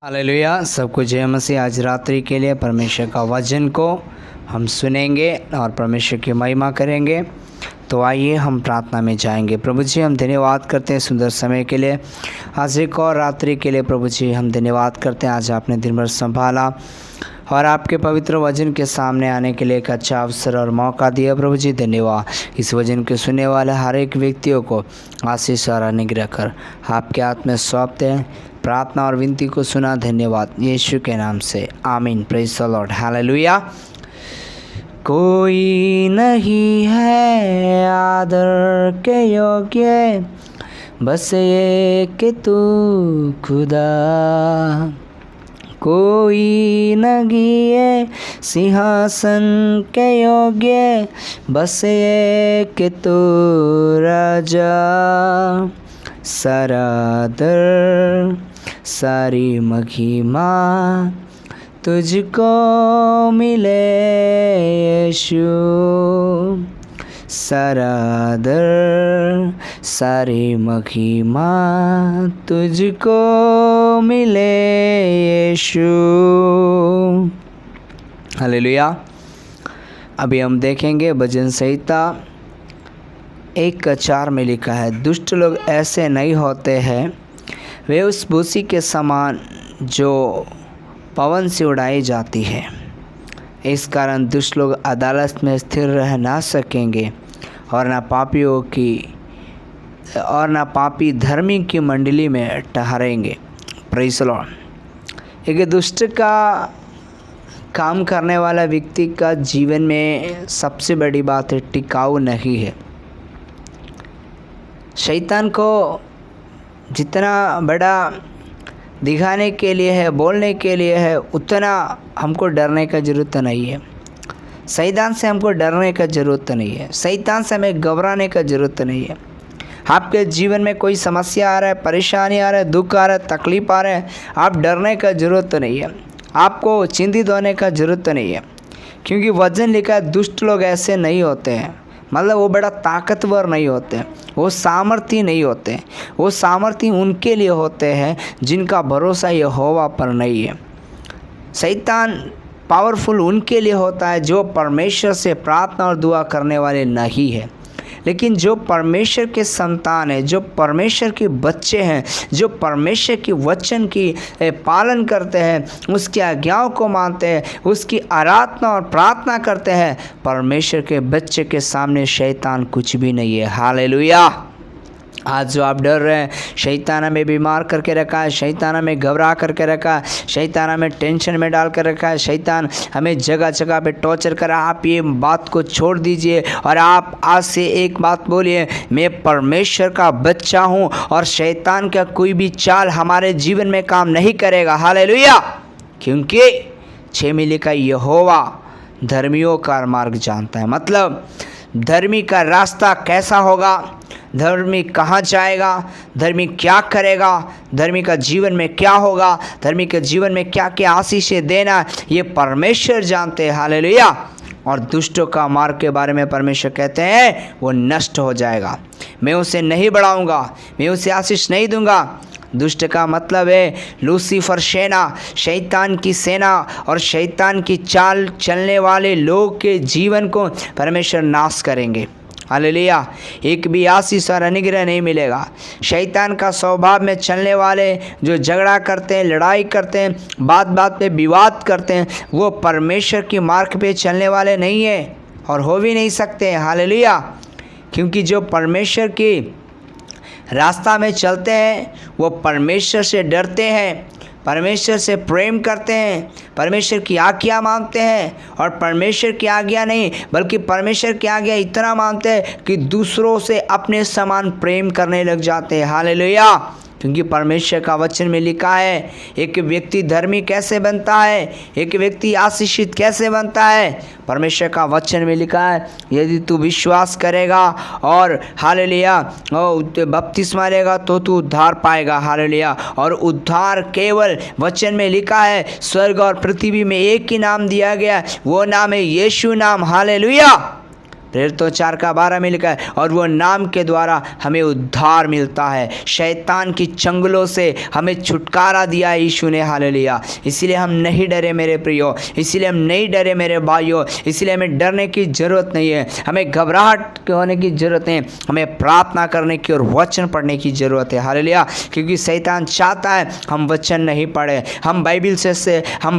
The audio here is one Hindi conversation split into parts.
हालेलुया। सबको जय मसीह। आज रात्रि के लिए परमेश्वर का वचन को हम सुनेंगे और परमेश्वर की महिमा करेंगे। तो आइए हम प्रार्थना में जाएंगे। प्रभु जी, हम धन्यवाद करते हैं सुंदर समय के लिए, आज एक और रात्रि के लिए। प्रभु जी, हम धन्यवाद करते हैं आज आपने दिन भर संभाला और आपके पवित्र वचन के सामने आने के लिए एक अच्छा अवसर और मौका दिया। प्रभु जी धन्यवाद। इस वचन के सुनने वाले हर एक व्यक्तियों को आशीष और अनुग्रह कर आपके हाथ में सौंपते हैं। प्रार्थना और विनती को सुना, धन्यवाद यीशु के नाम से, आमीन। Praise the Lord, hallelujah. कोई नहीं है आदर के योग्य, बस ये कि तू खुदा। कोई नहीं है सिंहासन के योग्य, बस ये कि तू राजा। सारा आदर सारी महिमा तुझको मिले यीशु। सारा आदर सारी महिमा तुझको मिले यीशु। हालेलुया। अभी हम देखेंगे भजन संहिता 1:4 में लिखा है, दुष्ट लोग ऐसे नहीं होते हैं, वे उस भूसी के समान जो पवन से उड़ाई जाती है। इस कारण दुष्ट लोग अदालत में स्थिर रह ना सकेंगे और न पापी धर्मी की मंडली में ठहरेंगे। Praise the Lord. एक दुष्ट का काम करने वाला व्यक्ति का जीवन में सबसे बड़ी बात है, टिकाऊ नहीं है। शैतान को जितना बड़ा दिखाने के लिए है, बोलने के लिए है, उतना हमको डरने का ज़रूरत नहीं है। शैतान से हमको डरने का ज़रूरत नहीं है। शैतान से हमें घबराने का ज़रूरत नहीं है। आपके जीवन में कोई समस्या आ रहा है, परेशानी आ रहा है, दुख आ रहा है, तकलीफ आ रहा है, आप डरने का ज़रूरत नहीं है। आपको चिंतित होने का ज़रूरत नहीं है, क्योंकि वचन लिखा है दुष्ट लोग ऐसे नहीं होते हैं। मतलब वो बड़ा ताकतवर नहीं होते, वो सामर्थी नहीं होते। वो सामर्थी उनके लिए होते हैं जिनका भरोसा यहोवा पर नहीं है। शैतान पावरफुल उनके लिए होता है जो परमेश्वर से प्रार्थना और दुआ करने वाले नहीं है। लेकिन जो परमेश्वर के संतान है, जो परमेश्वर के बच्चे हैं, जो परमेश्वर की वचन की पालन करते हैं, उसकी आज्ञाओं को मानते हैं, उसकी आराधना और प्रार्थना करते हैं, परमेश्वर के बच्चे के सामने शैतान कुछ भी नहीं है। हालेलुया। आज जो आप डर रहे हैं, शैतान हमें बीमार करके रखा है, शैतान हमें घबरा करके रखा है, शैतान हमें टेंशन में डाल कर रखा है, शैतान हमें जगह जगह पे टॉर्चर कर रहा है। आप ये बात को छोड़ दीजिए और आप आज से एक बात बोलिए, मैं परमेश्वर का बच्चा हूँ और शैतान का कोई भी चाल हमारे जीवन में काम नहीं करेगा। हालेलुया। क्योंकि 6 में लिखा, यहोवा धर्मियों का मार्ग जानता है। मतलब धर्मी का रास्ता कैसा होगा, धर्मी कहाँ जाएगा, धर्मी क्या करेगा, धर्मी का जीवन में क्या होगा, धर्मी के जीवन में क्या क्या आशीषें देना, ये परमेश्वर जानते हैं। हालेलुया। और दुष्टों का मार्ग के बारे में परमेश्वर कहते हैं वो नष्ट हो जाएगा। मैं उसे नहीं बढ़ाऊंगा, मैं उसे आशीष नहीं दूंगा। दुष्ट का मतलब है लूसीफर सेना, शैतान की सेना, और शैतान की चाल चलने वाले लोग के जीवन को परमेश्वर नाश करेंगे। हालेलुया। एक भी आशीष और अनुग्रह नहीं मिलेगा। शैतान का स्वभाव में चलने वाले जो झगड़ा करते हैं, लड़ाई करते हैं, बात बात पे विवाद करते हैं, वो परमेश्वर की मार्ग पे चलने वाले नहीं है और हो भी नहीं सकते हैं। हालेलुया। क्योंकि जो परमेश्वर की रास्ता में चलते हैं वो परमेश्वर से डरते हैं, परमेश्वर से प्रेम करते हैं, परमेश्वर की आज्ञा मानते हैं, और परमेश्वर की आज्ञा नहीं बल्कि परमेश्वर की आज्ञा इतना मानते हैं कि दूसरों से अपने समान प्रेम करने लग जाते हैं। हालेलुया। क्योंकि परमेश्वर का वचन में लिखा है एक व्यक्ति धर्मी कैसे बनता है, एक व्यक्ति आशीषित कैसे बनता है। परमेश्वर का वचन में लिखा है यदि तू विश्वास करेगा और हालेलुया बपतिस्मा लेगा तो तू उद्धार पाएगा। हालेलुया। और उद्धार केवल वचन में लिखा है, स्वर्ग और पृथ्वी में एक ही नाम दिया गया, वो नाम है यीशु नाम। हालेलुया। प्रेरितों 4:12 में लिखा है, और वो नाम के द्वारा हमें उद्धार मिलता है। शैतान की चंगुलों से हमें छुटकारा दिया है यीशु ने, हालेलुया। इसलिए हम नहीं डरे मेरे प्रियो, इसलिए हम नहीं डरे मेरे भाइयों, इसलिए हमें डरने की ज़रूरत नहीं है, हमें घबराहट होने की ज़रूरत नहीं, हमें प्रार्थना करने की और वचन पढ़ने की ज़रूरत है, हालेलुया। क्योंकि शैतान चाहता है हम वचन नहीं पढ़े, हम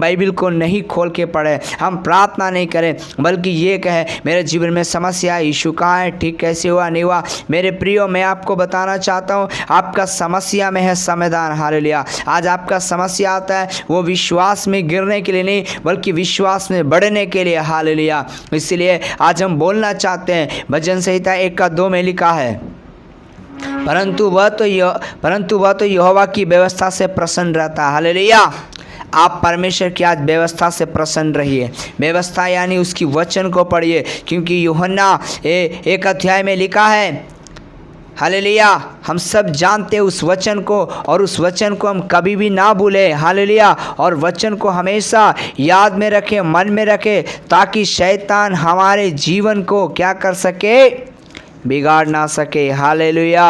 बाइबिल को नहीं खोल के पढ़े, हम प्रार्थना नहीं करें, बल्कि ये कहे मेरे जीवन में समस्या है, यीशु कहाँ है, ठीक कैसे हुआ, नहीं हुआ। मेरे प्रियो, मैं आपको बताना चाहता हूँ, आपका समस्या में है समाधान, हालेलुया। आज आपका समस्या आता है वो विश्वास में गिरने के लिए नहीं, बल्कि विश्वास में बढ़ने के लिए, हालेलुया। इसलिए आज हम बोलना चाहते हैं, भजन संहिता 1:2 में लिखा है, परंतु वह तो यहोवा की व्यवस्था से प्रसन्न रहता है, हालेलुया। आप परमेश्वर की आज व्यवस्था से प्रसन्न रहिए। व्यवस्था यानी उसकी वचन को पढ़िए, क्योंकि यूहन्ना 1 अध्याय में लिखा है, हालेलुया, हम सब जानते हैं उस वचन को, और उस वचन को हम कभी भी ना भूलें, हालेलुया। और वचन को हमेशा याद में रखें, मन में रखें, ताकि शैतान हमारे जीवन को क्या कर सके, बिगाड़ ना सके, हालेलुया।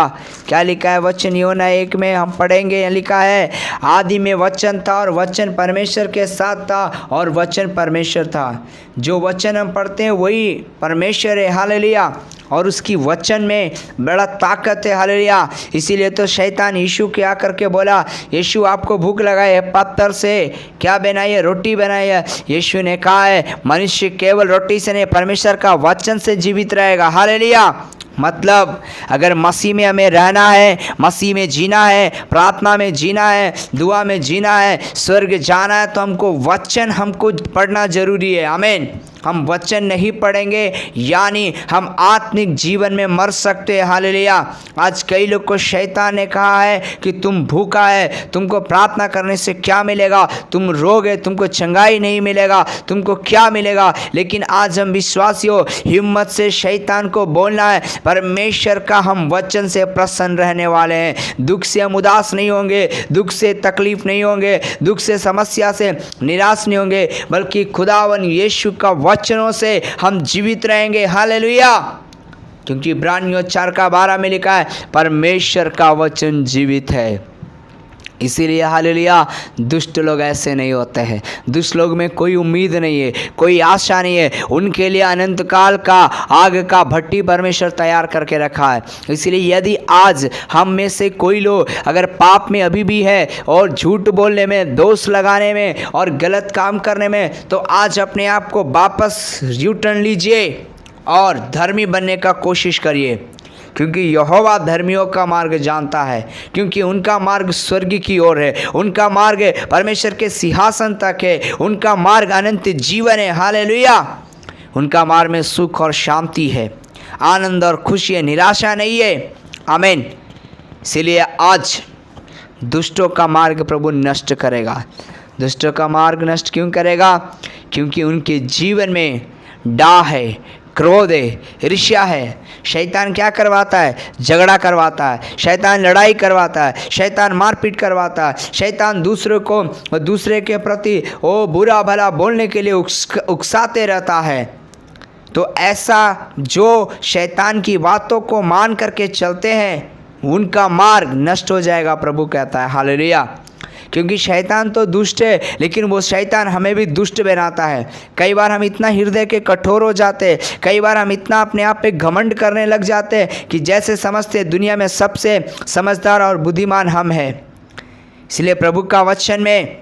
क्या लिखा है वचन यूहन्ना 1 में हम पढ़ेंगे, लिखा है, आदि में वचन था और वचन परमेश्वर के साथ था और वचन परमेश्वर था। जो वचन हम पढ़ते हैं वही परमेश्वर है, हालेलुया। और उसकी वचन में बड़ा ताकत है, हालेलुया। इसीलिए तो शैतान यीशु के आकर के बोला, यीशु आपको भूख लगाई है, पत्थर से क्या बनाई है, रोटी बनाई है। यीशु ने कहा है, मनुष्य केवल रोटी से नहीं, परमेश्वर का वचन से जीवित रहेगा, हालेलुया। मतलब अगर मसीह में हमें रहना है, मसीह में जीना है, प्रार्थना में जीना है, दुआ में जीना है, स्वर्ग जाना है, तो हमको वचन पढ़ना जरूरी है, आमीन। हम वचन नहीं पढ़ेंगे यानी हम आत्मिक जीवन में मर सकते हैं, हालेलुया। आज कई लोग को शैतान ने कहा है कि तुम भूखा है, तुमको प्रार्थना करने से क्या मिलेगा, तुम रोगे, तुमको चंगाई नहीं मिलेगा, तुमको क्या मिलेगा। लेकिन आज हम विश्वासियों हिम्मत से शैतान को बोलना है, परमेश्वर का हम वचन से प्रसन्न रहने वाले हैं। दुख से हम उदास नहीं होंगे, दुख से तकलीफ नहीं होंगे, दुख से समस्या से निराश नहीं होंगे, बल्कि खुदावन यीशु का वचनों से हम जीवित रहेंगे, हालेलुया। क्योंकि इब्रानियों 4:12 में लिखा है, परमेश्वर का वचन जीवित है। इसीलिए हालेलुया, दुष्ट लोग ऐसे नहीं होते हैं। दुष्ट लोग में कोई उम्मीद नहीं है, कोई आशा नहीं है, उनके लिए अनंत काल का आग का भट्टी परमेश्वर तैयार करके रखा है। इसीलिए यदि आज हम में से कोई लोग अगर पाप में अभी भी है और झूठ बोलने में, दोष लगाने में और गलत काम करने में, तो आज अपने आप को वापस यूटर्न लीजिए और धर्मी बनने का कोशिश करिए। क्योंकि यहोवा धर्मियों का मार्ग जानता है, क्योंकि उनका मार्ग स्वर्ग की ओर है, उनका मार्ग परमेश्वर के सिंहासन तक है, उनका मार्ग अनंत जीवन है, हालेलुया। उनका मार्ग में सुख और शांति है, आनंद और खुशी है, निराशा नहीं है, आमीन। इसलिए आज दुष्टों का मार्ग प्रभु नष्ट करेगा। दुष्टों का मार्ग नष्ट क्यों करेगा? क्योंकि उनके जीवन में डाह है, क्रोध है, ईर्ष्या है। शैतान क्या करवाता है? झगड़ा करवाता है, शैतान लड़ाई करवाता है, शैतान मारपीट करवाता है, शैतान दूसरे के प्रति बुरा भला बोलने के लिए उकसाते रहता है। तो ऐसा जो शैतान की बातों को मान करके चलते हैं, उनका मार्ग नष्ट हो जाएगा, प्रभु कहता है, हालेलुया। क्योंकि शैतान तो दुष्ट है, लेकिन वो शैतान हमें भी दुष्ट बनाता है। कई बार हम इतना हृदय के कठोर हो जाते हैं, कई बार हम इतना अपने आप पे घमंड करने लग जाते हैं कि जैसे समझते दुनिया में सबसे समझदार और बुद्धिमान हम हैं। इसलिए प्रभु का वचन में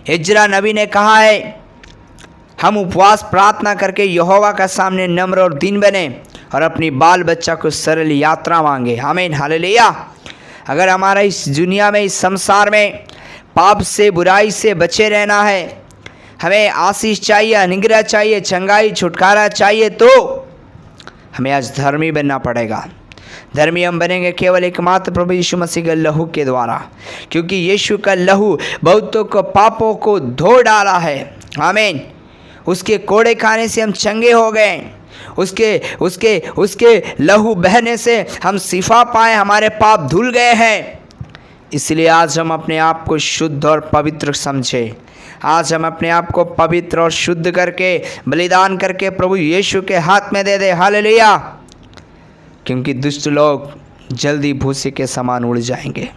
इजरा नबी ने कहा है, हम उपवास प्रार्थना करके यहोवा का सामने नम्र और दीन बने और अपनी बाल बच्चा को सरल यात्रा मांगे, आमीन, हालेलुया। अगर हमारा इस दुनिया में, इस संसार में पाप से, बुराई से बचे रहना है, हमें आशीष चाहिए, अनुग्रह चाहिए, चंगाई, छुटकारा चाहिए, तो हमें आज धर्मी बनना पड़ेगा। धर्मी हम बनेंगे केवल एकमात्र प्रभु यीशु मसीह के लहू के द्वारा, क्योंकि यीशु का लहू बहुतों को पापों को धो डाला है, आमीन। उसके कोड़े खाने से हम चंगे हो गए, उसके लहू बहने से हम शिफा पाए, हमारे पाप धुल गए हैं। इसलिए आज हम अपने आप को शुद्ध और पवित्र समझें। आज हम अपने आप को पवित्र और शुद्ध करके बलिदान करके प्रभु यीशु के हाथ में दे दे। हालेलुया। क्योंकि दुष्ट लोग जल्दी भूसे के समान उड़ जाएंगे।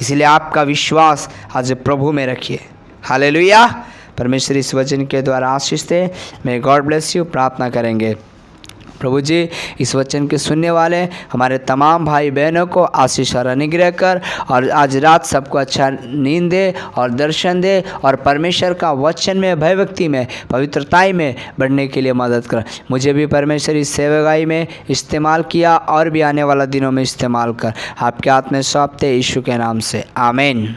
इसलिए आपका विश्वास आज प्रभु में रखिए। हालेलुया। परमेश्वर इस वचन के द्वारा आशीष दे। May God bless you. प्रार्थना करेंगे। प्रभु जी, इस वचन के सुनने वाले हमारे तमाम भाई बहनों को आशीष और अनुग्रह कर, और आज रात सबको अच्छा नींद दे और दर्शन दे, और परमेश्वर का वचन में, भयभक्ति में, पवित्रताई में बढ़ने के लिए मदद कर। मुझे भी परमेश्वर इस सेवकाई में इस्तेमाल किया और भी आने वाला दिनों में इस्तेमाल कर। आपके हाथ में सौंपते यीशु के नाम से, आमीन।